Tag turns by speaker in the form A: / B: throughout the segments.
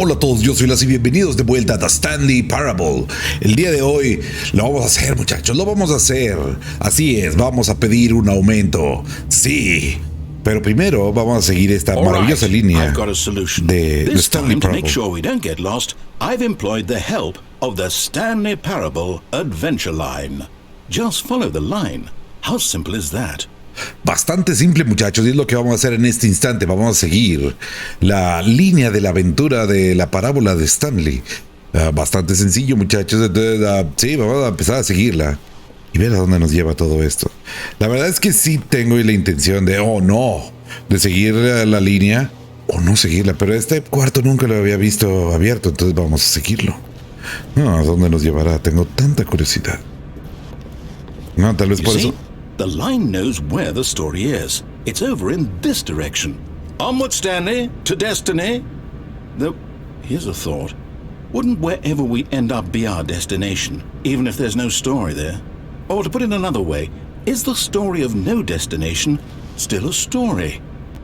A: Hola a todos, yo soy Lazo y bienvenidos de vuelta a The Stanley Parable. El día de hoy lo vamos a hacer, muchachos, lo vamos a hacer. Así es, vamos a pedir un aumento. Sí, pero primero vamos a seguir esta maravillosa línea de The Stanley Parable.
B: To make sure we don't get lost, I've employed the help of the Stanley Parable Adventure Line. Just follow the line. How simple is that?
A: Bastante simple, muchachos, y es lo que vamos a hacer en este instante. Vamos a seguir la línea de la aventura de la parábola de Stanley. Bastante sencillo, muchachos. Entonces, sí, vamos a empezar a seguirla y ver a dónde nos lleva todo esto. La verdad es que sí tengo la intención de, de seguir la línea o no seguirla, pero este cuarto nunca lo había visto abierto, entonces vamos a seguirlo. ¿A dónde nos llevará? Tengo tanta curiosidad. No, tal vez por eso.
B: The line knows where the story is. It's over in this direction. Onward, Stanley, to destiny. Though, here's a thought. Wouldn't wherever we end up be our destination, even if there's no story there? Or to put it another way, is the story of no destination still a story?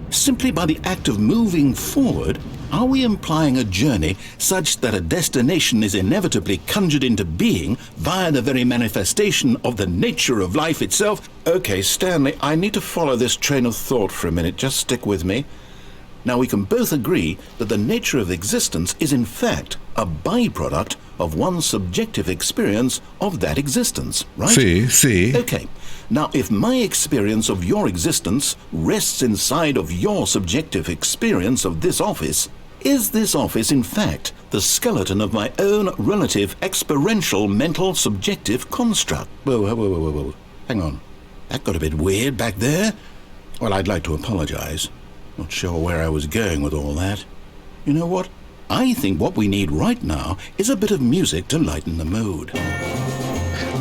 B: Simply by the act of moving forward, are we implying a journey such that a destination is inevitably conjured into being via the very manifestation of the nature of life itself? Okay, Stanley, I need to follow this train of thought for a minute. Just stick with me. Now, we can both agree that the nature of existence is in fact a byproduct of one's subjective experience of that existence, right?
A: Sí.
B: Okay. Now, if my experience of your existence rests inside of your subjective experience of this office, is this office, in fact, the skeleton of my own relative experiential mental subjective construct? Whoa. Hang on. That got a bit weird back there. Well, I'd like to apologize. Not sure where I was going with all that. You know what? I think what we need right now is a bit of music to lighten the mood.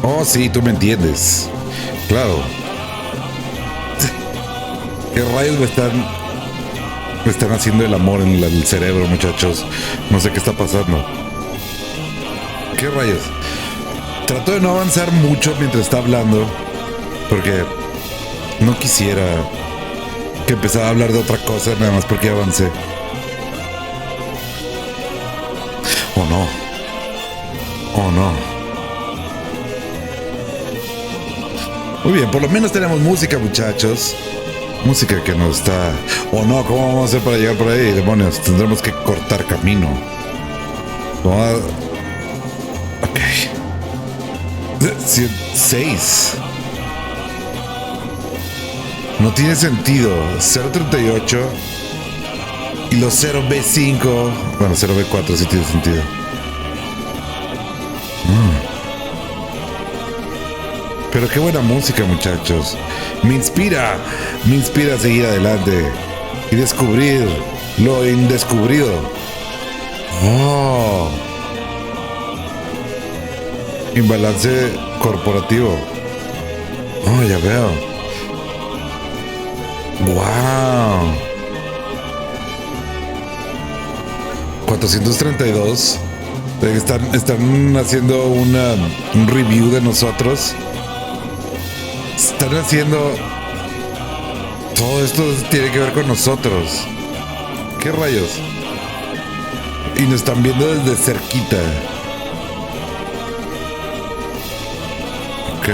A: Oh, sí, tú me entiendes. Claro. ¿Qué rayos me están haciendo el amor en el cerebro, muchachos? No sé qué está pasando. ¿Qué rayos? Trato de no avanzar mucho mientras está hablando, porque no quisiera que empezara a hablar de otra cosa nada más porque avancé. Oh no. Muy bien, por lo menos tenemos música, muchachos. Música que nos está... Oh no, ¿cómo vamos a hacer para llegar por ahí? Demonios, tendremos que cortar camino. Ok. 6. No tiene sentido. 038 y los 0B5. Bueno, 0B4 sí tiene sentido. Pero qué buena música, muchachos. Me inspira a seguir adelante y descubrir lo indescubrido. Imbalance corporativo. Ya veo. Wow. 432. Están haciendo un review de nosotros. Están haciendo... Todo esto tiene que ver con nosotros. ¿Qué rayos? Y nos están viendo desde cerquita. Ok.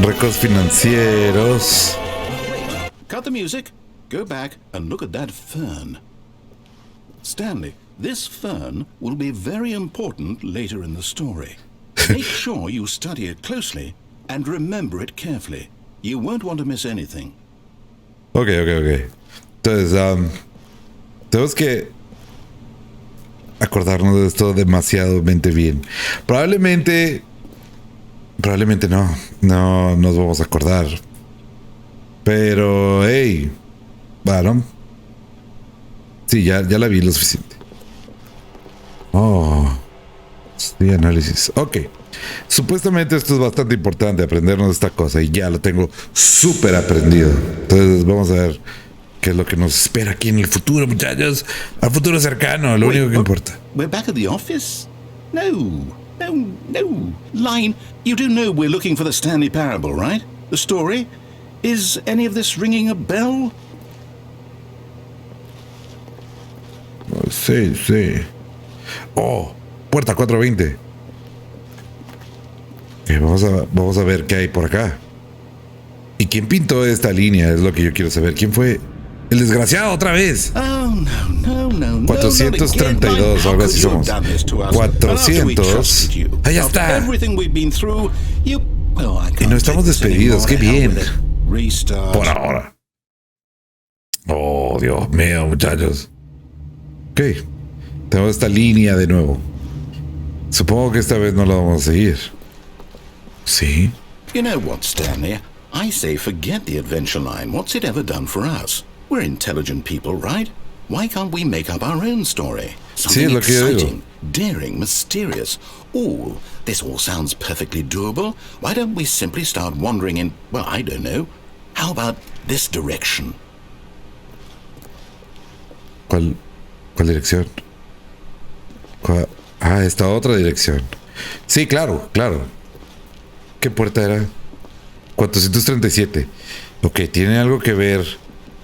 A: Récords financieros.
B: Cut the music. Go back and look at that fern. Stanley, this fern will be very important later in the story. Make sure you study it closely and remember it carefully. You won't want to miss anything.
A: Ok. Entonces, tenemos que acordarnos de esto demasiadamente bien. Probablemente no nos vamos a acordar. Pero, hey, bueno, sí, ya la vi lo suficiente. Sí, análisis. Ok. Supuestamente esto es bastante importante, aprendernos esta cosa, y ya lo tengo súper aprendido. Entonces vamos a ver qué es lo que nos espera aquí en el futuro, muchachos. Al futuro cercano, lo único que importa.
B: We're back at the office? No. Line, you do know we're looking for the Stanley Parable, right? The story? Is any of this ringing a bell?
A: Sí, sí. Oh, puerta 420. Okay, vamos a ver qué hay por acá. ¿Y quién pintó esta línea? Es lo que yo quiero saber. ¿Quién fue? ¡El desgraciado otra vez!
B: Oh, no,
A: 432, algo así somos. 400. ¡Ahí está! Y no estamos despedidos, ¡qué bien! Por ahora. Oh, Dios mío, muchachos. Ok. Tenemos esta línea de nuevo. Supongo que esta vez no la vamos a seguir. ¿Sí?
B: You know what, Stanley? I say forget the adventure line. What's it ever done for us? We're intelligent people, right? Why can't we make up our own story? Something exciting, daring, mysterious. Ooh, this all sounds perfectly doable. Why don't we simply start wandering in, well, I don't know. How about this direction?
A: ¿Cuál dirección? Ah, esta otra dirección. Sí, claro. ¿Qué puerta era? 437. Ok, tiene algo que ver.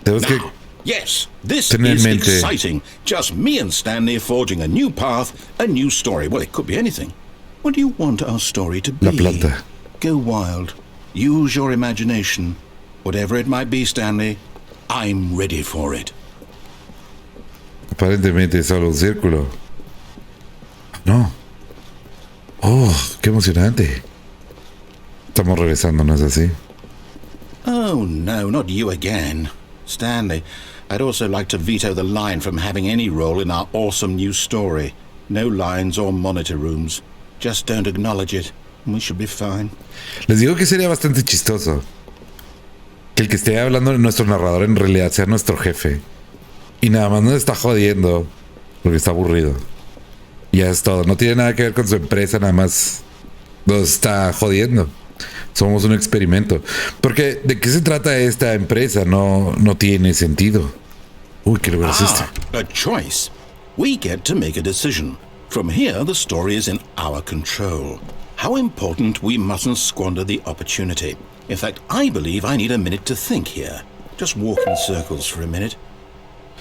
A: Tenemos que
B: yes, this is exciting. Just me and Stanley forging a new path, a new story. Well, it could be anything. What do you want our story to be?
A: La planta.
B: Go wild. Use your imagination. Whatever it might be, Stanley, I'm ready for it.
A: Aparentemente es solo un círculo. No. Oh, qué emocionante. Estamos regresando, ¿no es así?
B: Oh, no, not you again. Stanley, I'd also like to veto the line from having any role in our awesome new story. No lines or monitor rooms. Just don't acknowledge it, and we should be fine.
A: Les digo que sería bastante chistoso que el que esté hablando de nuestro narrador en realidad sea nuestro jefe. Y nada más nos está jodiendo porque está aburrido. Ya es todo. No tiene nada que ver con su empresa, nada más nos está jodiendo. Somos un experimento. Porque ¿de qué se trata esta empresa? No tiene sentido. Uy, ¿qué lugar es este?
B: A choice. We get to make a decision. From here, the story is in our control. How important we mustn't squander the opportunity. In fact, I believe I need a minute to think here. Just walk in circles for a minute.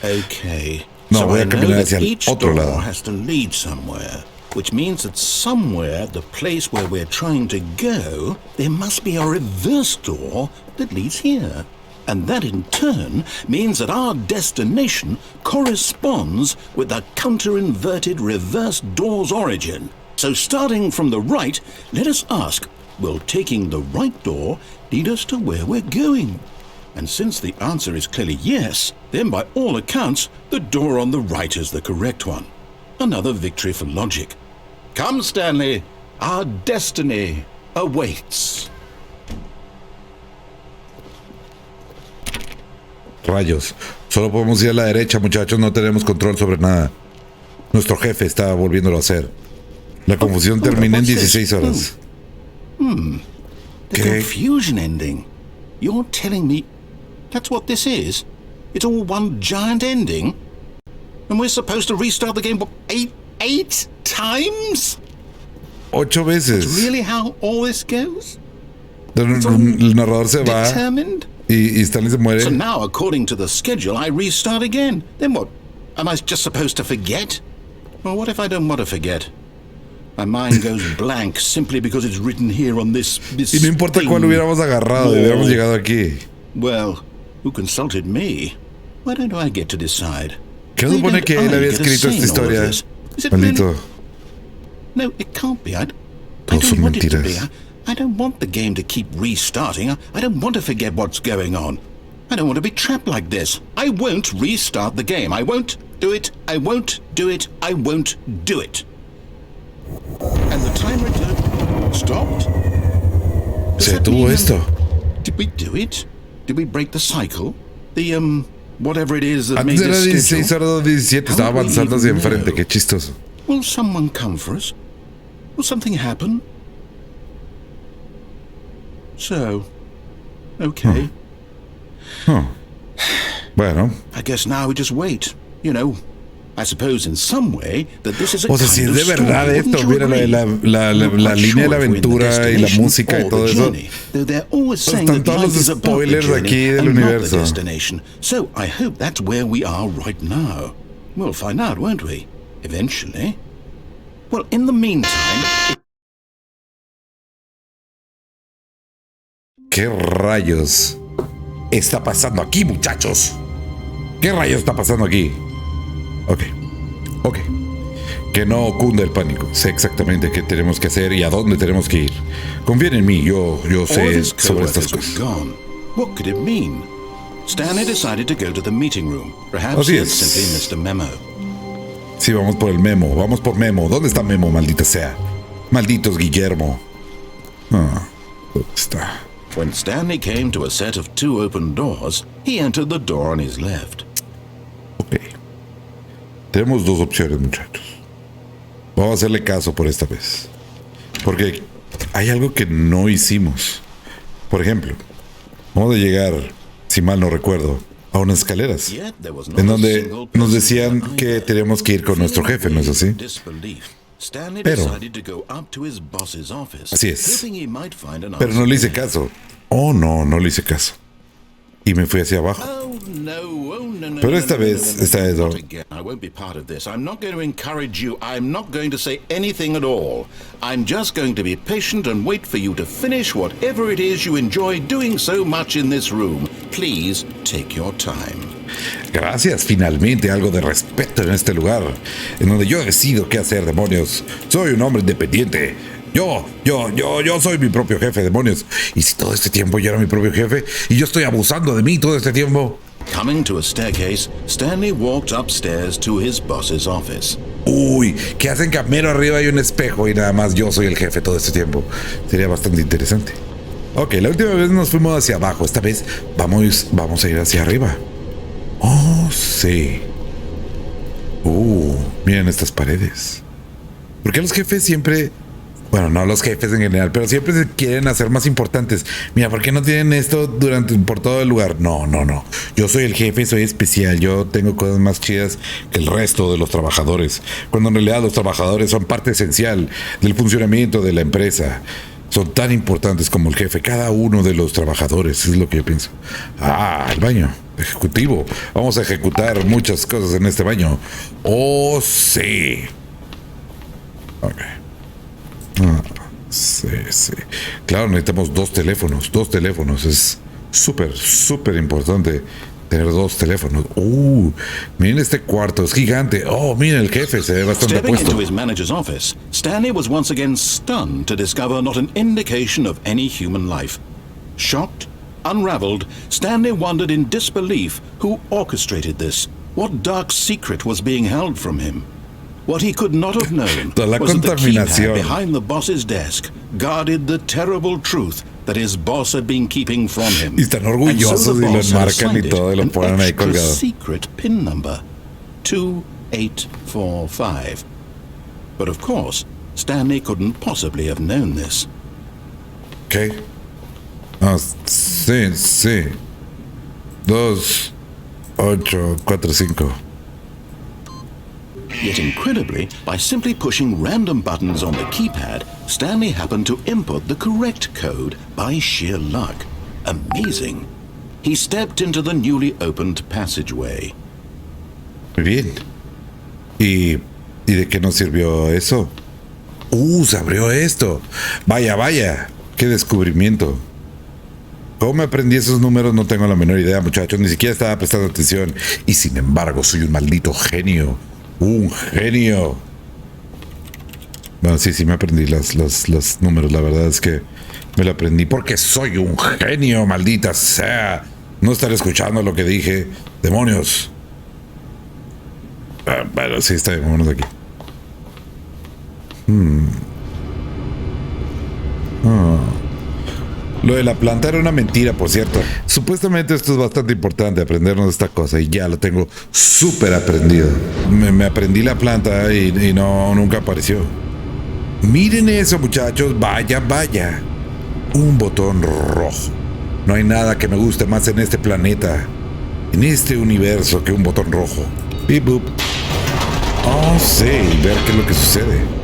B: Okay.
A: No,
B: so
A: voy
B: I
A: a
B: know
A: caminar
B: that
A: hacia el
B: each
A: otro
B: door
A: lado.
B: has to lead somewhere, which means that somewhere, the place where we're trying to go, there must be a reverse door that leads here. And that in turn means that our destination corresponds with the counter-inverted reverse door's origin. So starting from the right, let us ask, will taking the right door lead us to where we're going? And since the answer is clearly yes, then by all accounts, the door on the right is the correct one. Another victory for logic. Come, Stanley, our destiny awaits.
A: Rayos. Solo podemos ir a la derecha, muchachos. No tenemos control sobre nada. Nuestro jefe está volviéndolo a hacer. La confusión termina en 16 horas.
B: The confusion ending. You're telling me that's what this is? It's all one giant ending? And we're supposed to restart the game, what, eight times?
A: 8 veces.
B: That's really how all this goes?
A: El narrador se va
B: Determined?
A: y Stanley se muere.
B: So now, according to the schedule, I restart again. Then what? Am I just supposed to forget? Well, what if I don't want to forget? My mind goes blank simply because it's written here on this
A: Y no importa cuál hubiéramos agarrado, hubiéramos llegado aquí.
B: Well, who consulted me? Why don't I get to decide?
A: ¿Qué supone que él había escrito esta historia? Maldito.
B: Really? No, it can't be. I
A: Todos
B: don't
A: son
B: want it to be.
A: mentiras.
B: I don't want the game to keep restarting. I don't want to forget what's going on. I don't want to be trapped like this. I won't restart the game. I won't do it. I won't do it. I won't do it. And the timer stopped?
A: Se detuvo esto.
B: Did we do it? Did we break the cycle? The, whatever it is that made
A: Antes era
B: this
A: 16
B: schedule?
A: horas 17. Estaba avanzando hacia enfrente. Qué chistoso.
B: Will someone come for us? Will something happen? So, okay.
A: Bueno.
B: I guess now we just wait. You know, I suppose in some way that this is a
A: O sea, si es de verdad esto, mira la línea de la aventura y la música y todo eso. Están todos los spoilers aquí del universo.
B: So I hope that's where we are right now. We'll find out, won't we? Eventually. Well, in the meantime...
A: ¿Qué rayos está pasando aquí, muchachos? ¿Qué rayos está pasando aquí? Ok. Que no cunda el pánico. Sé exactamente qué tenemos que hacer y a dónde tenemos que ir. Confíen en mí, yo sé sobre estas cosas.
B: What could it mean? Stanley decided to go to the meeting room. Perhaps
A: Así
B: he had
A: es.
B: simply missed a memo.
A: Sí, vamos por el memo. Vamos por Memo. ¿Dónde está Memo, maldita sea? Malditos Guillermo. ¿Dónde está?
B: When Stanley came to a set of 2 open doors, he entered the door on his left.
A: Ok. Tenemos 2 opciones, muchachos. Vamos a hacerle caso por esta vez. Porque hay algo que no hicimos. Por ejemplo, vamos a llegar, si mal no recuerdo, a unas escaleras en donde nos decían que tenemos que ir con nuestro jefe, ¿no es así? Pero así es. Pero no le hice caso. Oh, no le hice caso. Y me fui hacia abajo. Pero esta vez no.
B: I won't be part of this. I'm not going to encourage you. I'm not going to say anything at all. I'm just going to be patient and wait for you to finish whatever it is you enjoy doing so much in this room. Please take your time.
A: Gracias, finalmente algo de respeto en este lugar, en donde yo decido qué hacer, demonios. Soy un hombre independiente. Yo soy mi propio jefe, demonios. Y si todo este tiempo yo era mi propio jefe y yo estoy abusando de mí todo este tiempo.
B: Coming to a staircase, Stanley walked upstairs to his boss's office.
A: Uy, ¿qué hacen que mero arriba hay un espejo y nada más yo soy el jefe todo este tiempo? Sería bastante interesante. Ok, la última vez nos fuimos hacia abajo. Esta vez vamos a ir hacia arriba. Oh, sí. Miren estas paredes. ¿Por qué los jefes siempre... Bueno, no los jefes en general, pero siempre se quieren hacer más importantes? Mira, ¿por qué no tienen esto por todo el lugar? No. Yo soy el jefe, soy especial. Yo tengo cosas más chidas que el resto de los trabajadores. Cuando en realidad los trabajadores son parte esencial del funcionamiento de la empresa. Son tan importantes como el jefe, cada uno de los trabajadores, es lo que yo pienso. El baño ejecutivo. Vamos a ejecutar muchas cosas en este baño. Oh, sí. Ok. Sí. Claro, necesitamos 2 teléfonos. Es súper importante tener 2 teléfonos. Miren este cuarto, es gigante. Miren el jefe, se ve bastante
B: Stepping
A: apuesto.
B: into his manager's office, Stanley was once again stunned to discover not an indication of any human life. Shocked, unraveled, Stanley wondered in disbelief who orchestrated this. What dark secret was being held from him? What he could not have known was that the keypad behind the boss's desk guarded the terrible truth that his boss had been keeping from him.
A: Y están orgullosos y lo enmarcan y todo y lo ponen ahí colgado.
B: Secret pin number 2845. But of course, Stanley couldn't possibly have known this.
A: Okay. Sí. 2, 8, 4, 5.
B: Yet incredibly, by simply pushing random buttons on the keypad, Stanley happened to input the correct code by sheer luck. Amazing. He stepped into the newly opened passageway.
A: Muy bien. ¿Y de qué nos sirvió eso? Se abrió esto. Vaya. Qué descubrimiento. ¿Cómo me aprendí esos números? No tengo la menor idea, muchachos. Ni siquiera estaba prestando atención. Y sin embargo, soy un maldito genio. Un genio. Bueno, sí, me aprendí los números. La verdad es que me lo aprendí porque soy un genio, maldita sea. No estaré escuchando lo que dije. Demonios. Bueno, sí, está bien, vámonos de aquí. Lo de la planta era una mentira, por cierto. Supuestamente esto es bastante importante, aprendernos esta cosa, y ya lo tengo súper aprendido. Me aprendí la planta y nunca apareció. Miren eso, muchachos. Vaya. Un botón rojo. No hay nada que me guste más en este planeta, en este universo, que un botón rojo. Bip, boop. Sí, ver qué es lo que sucede.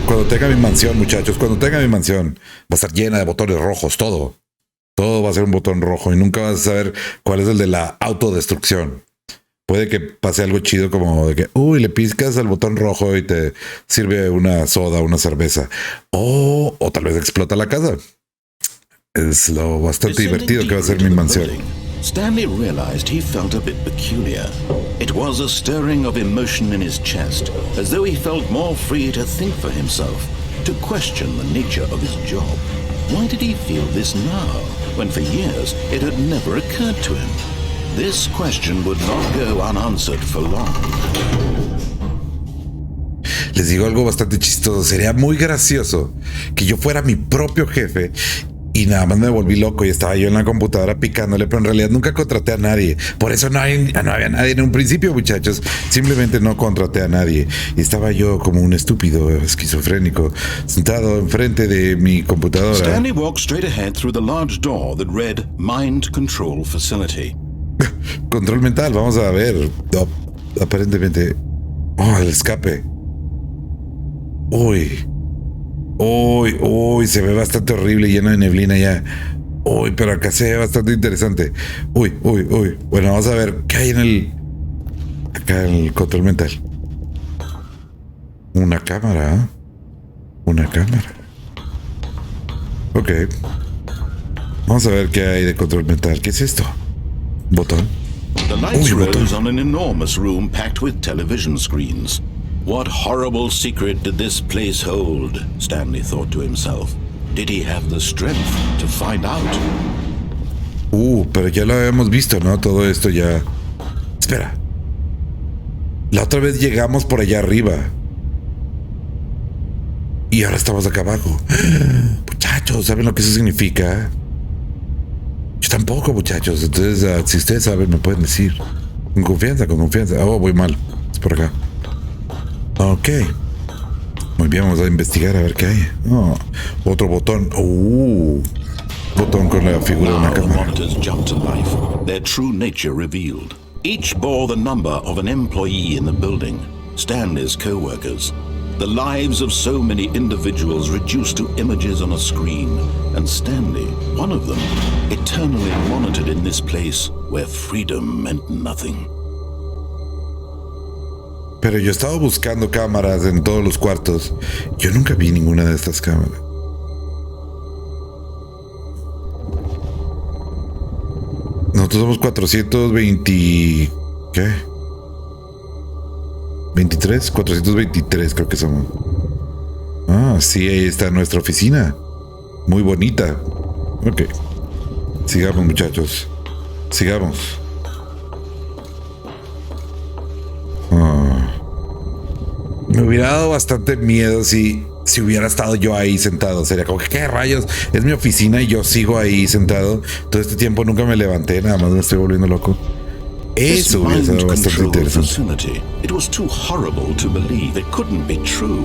A: Cuando tenga mi mansión, muchachos, cuando tenga mi mansión, va a estar llena de botones rojos, todo. Todo va a ser un botón rojo y nunca vas a saber cuál es el de la autodestrucción. Puede que pase algo chido como de que, le picas al botón rojo y te sirve una soda, una cerveza. O tal vez explota la casa. Es lo bastante divertido que va a ser mi mansión.
B: Stanley realized he felt a bit peculiar. It was a stirring of emotion in his chest, as though he felt more free to think for himself, to question the nature of his job. Why did he feel this now, when for years it had never occurred to him? This question would not go unanswered for long.
A: Les digo algo bastante chistoso. Sería muy gracioso que yo fuera mi propio jefe y nada más me volví loco y estaba yo en la computadora picándole, pero en realidad nunca contraté a nadie. Por eso no había nadie en un principio, muchachos. Simplemente no contraté a nadie. Y estaba yo como un estúpido esquizofrénico sentado enfrente de mi computadora.
B: Stanley walked straight ahead through the large door that read Mind Control Facility.
A: Control mental, vamos a ver. Aparentemente. El escape. Se ve bastante horrible, lleno de neblina ya. Pero acá se ve bastante interesante. Bueno, vamos a ver qué hay acá en el control mental. Una cámara. Ok. Vamos a ver qué hay de control mental. ¿Qué es esto? Botón.
B: The lights rose on an enormous room packed with television screens. What horrible secret did this place hold? Stanley thought to himself. Did he have the strength to find out?
A: Pero ya lo habíamos visto, ¿no? Todo esto ya... Espera. La otra vez llegamos por allá arriba. Y ahora estamos acá abajo. Muchachos, ¿saben lo que eso significa? Yo tampoco, muchachos. Entonces, si ustedes saben, me pueden decir. Con confianza. Voy mal. Es por acá. Ok. Muy bien, vamos a investigar a ver qué hay. Otro botón. Botón con la figura de una cámara.
B: The monitors jumped to life, their true nature revealed. Each bore the number of an employee in the building, Stanley's co-workers. The lives of so many individuals reduced to images on a screen, and Stanley, one of them, eternally monitored in this place where freedom meant nothing.
A: Pero yo estaba buscando cámaras en todos los cuartos. Yo nunca vi ninguna de estas cámaras. Nosotros somos 420... ¿Qué? 23, 423 creo que somos. Sí, ahí está nuestra oficina. Muy bonita. Ok. Sigamos, muchachos. Sigamos. Me hubiera dado bastante miedo si hubiera estado yo ahí sentado. Sería como que, ¿qué rayos? Es mi oficina y yo sigo ahí sentado. Todo este tiempo nunca me levanté, nada más me estoy volviendo loco. Eso hubiera sido bastante interesante.
B: It was too horrible to believe it couldn't be true.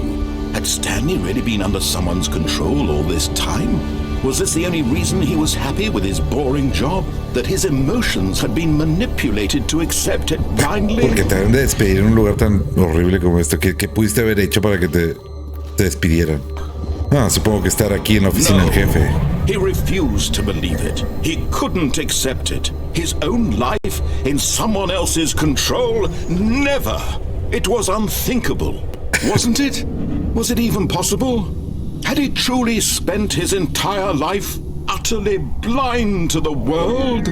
B: Had Stanley really been under someone's control all this time? Was this the only reason he was happy with his boring job? That his emotions had been manipulated to accept it blindly?
A: Porque te deben de despedir en un lugar tan horrible como esto. ¿Qué pudiste haber hecho para que te despidieran? Supongo que estar aquí en la oficina del jefe.
B: He refused to believe it. He couldn't accept it. His own life in someone else's control? Never. It was unthinkable. Wasn't it? Was it even possible? Had he truly spent his entire life utterly blind to the world?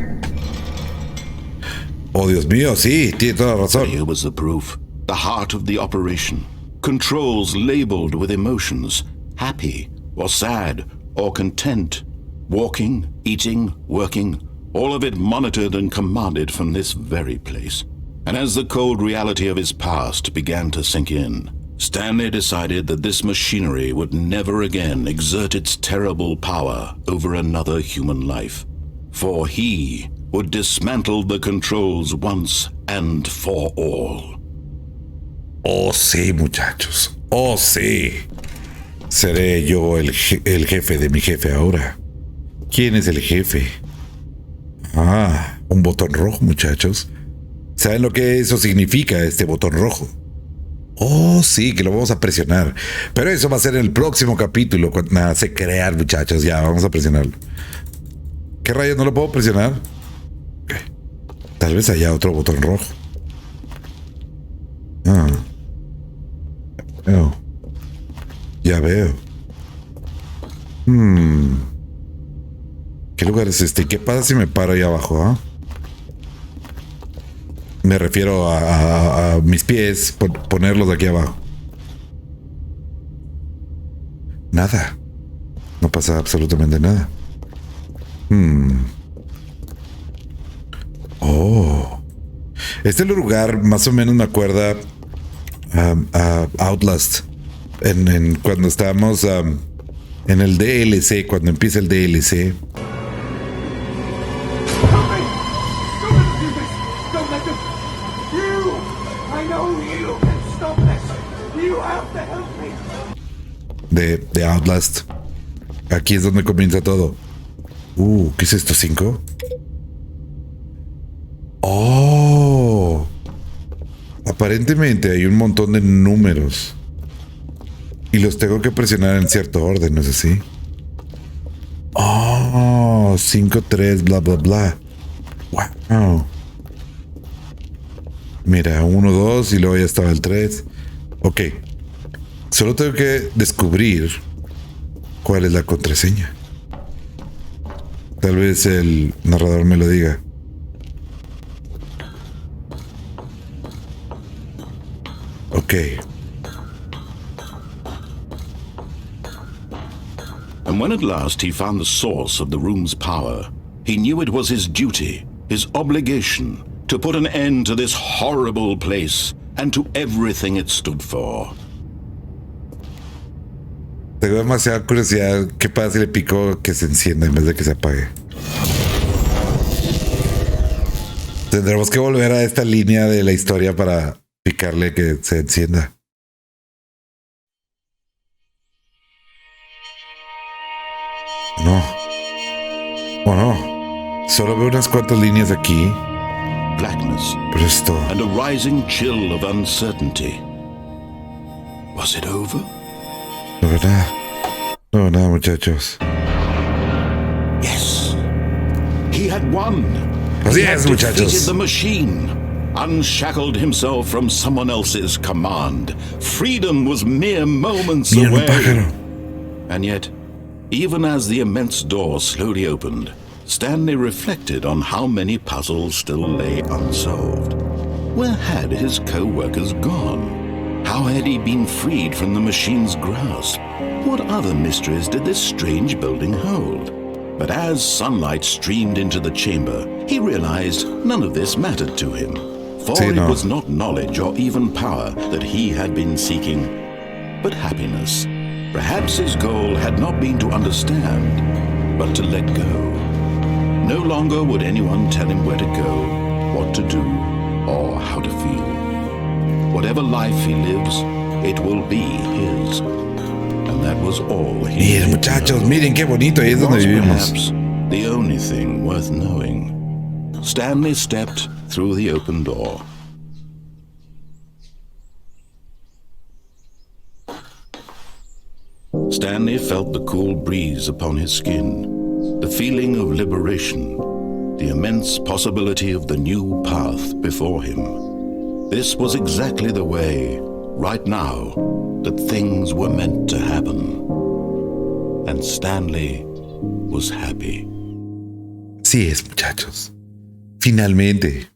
A: Oh, Dios mío, sí, tiene toda la razón.
B: Here was the proof. The heart of the operation. Controls labeled with emotions. Happy or sad or content. Walking, eating, working. All of it monitored and commanded from this very place. And as the cold reality of his past began to sink in, Stanley decided that this machinery would never again exert its terrible power over another human life. For he would dismantle the controls once and for all.
A: Oh, sí, muchachos. Oh, sí. Seré yo el jefe de mi jefe ahora. ¿Quién es el jefe? Un botón rojo, muchachos. ¿Saben lo que eso significa, este botón rojo? Oh, sí, que lo vamos a presionar. Pero eso va a ser en el próximo capítulo. Nada, sé crear, muchachos. Ya, vamos a presionarlo. ¿Qué rayos? ¿No lo puedo presionar? Okay. Tal vez haya otro botón rojo. Ah. Oh. Ya veo. ¿Qué lugar es este? ¿Qué pasa si me paro ahí abajo? ¿Ah? Me refiero a mis pies, ponerlos aquí abajo. Nada. No pasa absolutamente nada. Oh. Este lugar más o menos me acuerda a Outlast. Cuando estábamos en el DLC, cuando empieza el DLC. De Outlast. Aquí es donde comienza todo. ¿Qué es esto? ¿5? Oh. Aparentemente hay un montón de números. Y los tengo que presionar en cierto orden, ¿no es así? Oh, 5, 3, bla, bla, bla. Wow. Mira, 1, 2 y luego ya estaba el 3. Ok. Solo tengo que descubrir cuál es la contraseña. Tal vez el narrador me lo diga. Ok.
B: And when at last he found the source of the room's power, he knew it was his duty, his obligation, to put an end to this horrible place and to everything it stood for.
A: Tengo demasiada curiosidad. ¿Qué pasa si le pico que se encienda en vez de que se apague? Tendremos que volver a esta línea de la historia para picarle que se encienda. No. Oh no. Solo veo unas cuantas líneas aquí.
B: Blackness.
A: Pero esto.
B: And a rising chill of uncertainty. Was it over?
A: No veo nada. No veo nada, muchachos.
B: Yes. He had won.
A: Así
B: He had
A: es, muchachos.
B: defeated the machine. Unshackled himself from someone else's command. Freedom was mere moments
A: Mira, un
B: away.
A: pájaro.
B: And yet, even as the immense door slowly opened, Stanley reflected on how many puzzles still lay unsolved. Where had his co-workers gone? How had he been freed from the machine's grasp? What other mysteries did this strange building hold? But as sunlight streamed into the chamber, he realized none of this mattered to him. For
A: Sí, no.
B: it was not knowledge or even power that he had been seeking, but happiness. Perhaps his goal had not been to understand, but to let go. No longer would anyone tell him where to go, what to do, or how to feel. Whatever life he lives, it will be his. And that was all he
A: Miren,
B: needed to
A: muchachos,
B: know.
A: miren qué bonito. Ahí es
B: It
A: donde
B: was
A: vivimos.
B: perhaps the only thing worth knowing. Stanley stepped through the open door. Stanley felt the cool breeze upon his skin, the feeling of liberation, the immense possibility of the new path before him. This was exactly the way, right now, that things were meant to happen. And Stanley was happy.
A: Así es, muchachos. Finalmente,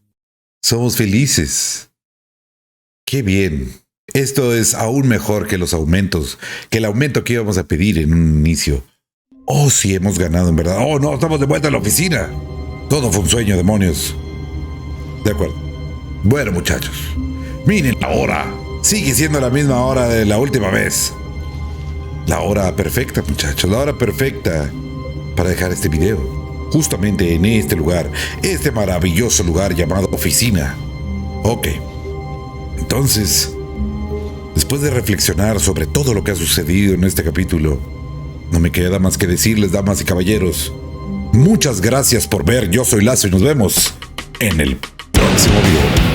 A: somos felices. Qué bien. Esto es aún mejor que los aumentos, que el aumento que íbamos a pedir en un inicio. Oh, sí, hemos ganado en verdad. Oh, no, estamos de vuelta a la oficina. Todo fue un sueño, demonios. De acuerdo. Bueno, muchachos, miren la hora. Sigue siendo la misma hora de la última vez. La hora perfecta, muchachos. La hora perfecta para dejar este video. Justamente en este lugar. Este maravilloso lugar llamado oficina. Ok. Entonces, después de reflexionar sobre todo lo que ha sucedido en este capítulo, no me queda más que decirles, damas y caballeros, muchas gracias por ver Yo Soy Lazo y nos vemos en el próximo video.